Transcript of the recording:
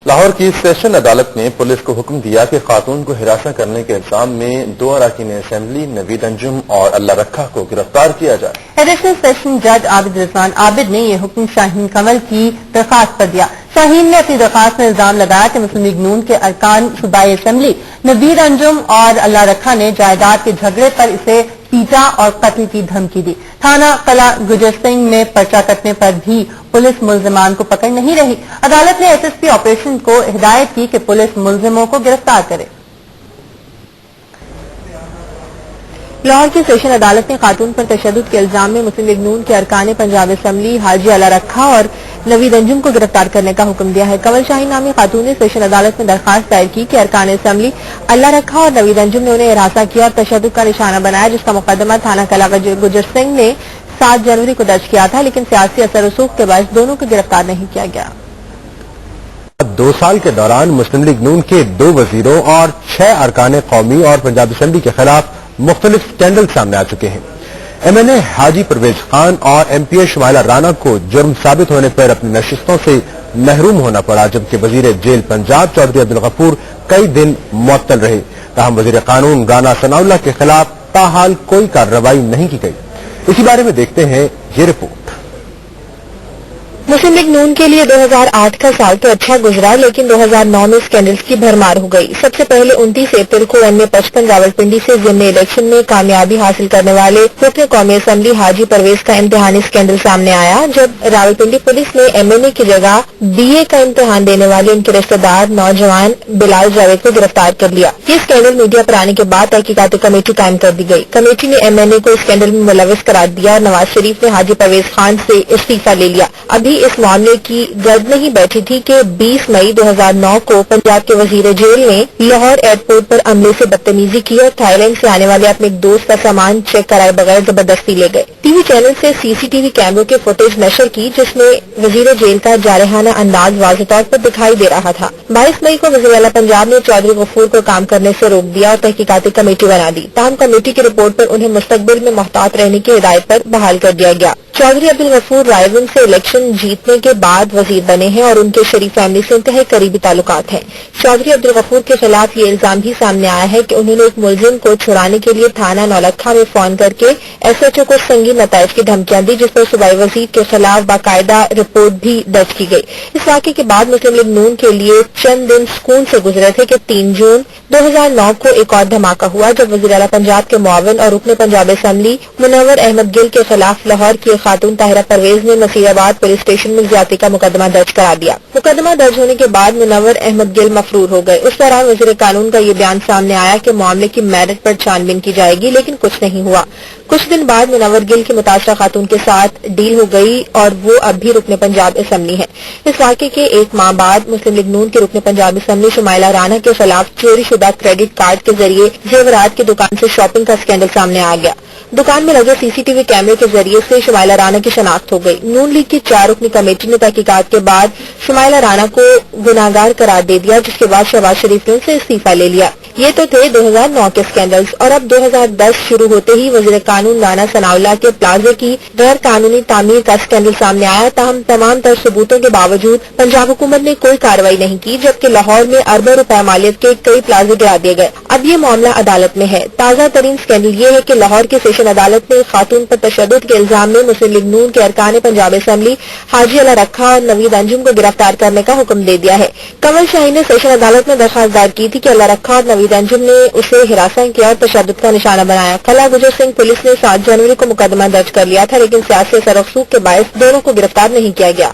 لاہور کی سیشن عدالت نے پولیس کو حکم دیا کہ خاتون کو ہراساں کرنے کے الزام میں 2 اراکین اسمبلی نوید انجم اور اللہ رکھا کو گرفتار کیا جائے۔ ایڈیشنل سیشن جج عابد رضوان عابد نے یہ حکم شاہین کمل کی درخواست پر دیا۔ شاہین نے اپنی درخواست میں الزام لگایا کہ مسلم لیگ نون کے ارکان صوبائی اسمبلی نوید انجم اور اللہ رکھا نے جائیداد کے جھگڑے پر اسے پیٹا اور قتل کی دھمکی دی۔ تھانہ قلعہ گجر سنگھ میں پرچہ کٹنے پر بھی پولیس ملزمان کو پکڑ نہیں رہی۔ عدالت نے ایس ایس پی آپریشن کو ہدایت کی کہ پولیس ملزموں کو گرفتار کرے۔ لاہور کی سیشن عدالت نے خاتون پر تشدد کے الزام میں مسلم لیگ نون کے ارکان پنجاب اسمبلی حاجی اللہ رکھا اور نوید انجم کو گرفتار کرنے کا حکم دیا ہے۔ کنول شاہین نامی خاتون نے سیشن عدالت میں درخواست دائر کی کہ ارکان اسمبلی اللہ رکھا اور نوید انجم نے انہیں ہراساں کیا اور تشدد کا نشانہ بنایا، جس کا مقدمہ تھانہ قلعہ گجر سنگھ نے 7 جنوری کو درج کیا تھا، لیکن سیاسی اثر رسوخ کے باعث دونوں کو گرفتار نہیں کیا گیا۔ 2 سال کے دوران مسلم لیگ نون کے 2 وزیروں اور 6 ارکان قومی اور پنجاب اسمبلی کے خلاف مختلف اسکینڈل سامنے آ چکے ہیں۔ ایم این اے حاجی پرویز خان اور ایم پی اے شمائلہ رانا کو جرم ثابت ہونے پر اپنی نشستوں سے محروم ہونا پڑا، جبکہ وزیر جیل پنجاب چودھری عبدالغفور کئی دن معطل رہے۔ تاہم وزیر قانون رانا ثناء اللہ کے خلاف تاحال کوئی کارروائی نہیں کی گئی۔ اسی بارے میں دیکھتے ہیں یہ رپورٹ۔ مسلم لیگ نون کے لیے 2008 کا سال تو اچھا گزرا، لیکن 2009 میں اسکینڈلز کی بھرمار ہو گئی۔ سب سے پہلے 29 اپریل کو ایم اے 55 راولپنڈی سے ضمنی الیکشن میں کامیابی حاصل کرنے والے رکن قومی اسمبلی حاجی پرویز کا امتحانی اسکینڈل سامنے آیا، جب راولپنڈی پولیس نے ایم این اے کی جگہ بی اے کا امتحان دینے والے ان کے رشتہ دار نوجوان بلال جاوید کو گرفتار کر لیا۔ یہ اسکینڈل میڈیا پر آنے کے بعد تحقیقاتی کمیٹی قائم کر دی گئی۔ کمیٹی نے ایم این اے کو اسکینڈل میں ملوث قرار دیا اور نواز شریف نے حاجی پرویز خان سے استعفیٰ لے لیا۔ ابھی اس معاملے کی گرد نہیں بیٹھی تھی کہ 20 مئی 2009 کو پنجاب کے وزیر جیل نے لاہور ایئرپورٹ پر عملے سے بدتمیزی کی اور تھائی لینڈ سے آنے والے اپنے ایک دوست کا سامان چیک کرائے بغیر زبردستی لے گئے۔ ٹی وی چینل سے سی سی ٹی وی کیمروں کے فوٹیج نشر کی، جس میں وزیر جیل کا جارحانہ انداز واضح طور پر دکھائی دے رہا تھا۔ 22 مئی کو وزیر اعلیٰ پنجاب نے چودھری غفور کو کام کرنے سے روک دیا اور تحقیقاتی کمیٹی بنا دی۔ تاہم کمیٹی کی رپورٹ پر انہیں مستقبل میں محتاط رہنے کی ہدایت پر بحال کر دیا گیا۔ چودھری عبدالغفور رائے گنج سے الیکشن جیتنے کے بعد وزیر بنے ہیں اور ان کے شریف فیملی سے انتہائی قریبی تعلقات ہیں۔ چودھری عبدالغفور کے خلاف یہ الزام بھی سامنے آیا ہے کہ انہوں نے ایک ملزم کو چھڑانے کے لیے تھانہ نولکھا میں فون کر کے ایس ایچ او کو سنگین نتائج کی دھمکیاں دی، جس پر صوبائی وزیر کے خلاف باقاعدہ رپورٹ بھی درج کی گئی۔ اس واقعے کے بعد مسلم لیگ نون کے لیے چند دن سکون سے گزرے تھے کہ 3 جون 2009 کو ایک اور دھماکہ ہوا، جب وزیر اعلیٰ پنجاب کے معاون اور رکن پنجاب اسمبلی منور احمد گل کے خلاف لاہور کی خاتون طاہرہ پرویز نے نصیر آباد پولیس اسٹیشن میں زیادتی کا مقدمہ درج کرا دیا۔ مقدمہ درج ہونے کے بعد منور احمد گل مفرور ہو گئے۔ اس دوران وزیر قانون کا یہ بیان سامنے آیا کہ معاملے کی میرٹ پر چھان بین کی جائے گی، لیکن کچھ نہیں ہوا۔ کچھ دن بعد منور گل کی متاثرہ خاتون کے ساتھ ڈیل ہو گئی اور وہ اب بھی رکن پنجاب اسمبلی ہے۔ اس واقعے کے 1 ماہ بعد مسلم لیگ نون کے رکن پنجاب اسمبلی شمائلہ رانا کے خلاف چوری شدہ کریڈٹ کارڈ کے ذریعے زیورات کی دکان سے شاپنگ کا اسکینڈل سامنے آ گیا۔ دکان میں لگے سی سی ٹی وی کیمرے کے ذریعے سے شمائلہ رانا کی شناخت ہو گئی۔ نون لیگ کی 4 رکنی کمیٹی نے تحقیقات کے بعد شمائلہ رانا کو گناہگار قرار دے دیا، جس کے بعد شہباز شریف نے ان سے استعفیٰ لے لیا۔ یہ تو تھے 2009 کے اسکینڈلز، اور اب 2010 شروع ہوتے ہی وزیر قانون رانا ثناء اللہ کے پلازے کی غیر قانونی تعمیر کا اسکینڈل سامنے آیا۔ تاہم تمام تر ثبوتوں کے باوجود پنجاب حکومت نے کوئی کارروائی نہیں کی، جبکہ لاہور میں اربوں روپے مالیت کے کئی پلازے گرا دیے گئے۔ اب یہ معاملہ عدالت میں ہے۔ تازہ ترین اسکینڈل یہ ہے کہ لاہور کی سیشن عدالت نے خاتون پر تشدد کے الزام میں مسلم لیگ نون کے ارکان پنجاب اسمبلی حاجی اللہ رکھا اور نوید انجم کو گرفتار کرنے کا حکم دے دیا ہے۔ کنول شاہین نے سیشن عدالت میں درخواست دائر کی تھی کہ اللہ رکھا اور نوید انجم نے اسے ہراساں کیا اور تشدد کا نشانہ بنایا۔ قلعہ گجر سنگھ پولیس نے 7 جنوری کو مقدمہ درج کر لیا تھا، لیکن سیاسی اثر و رسوخ کے باعث دونوں کو گرفتار نہیں کیا گیا۔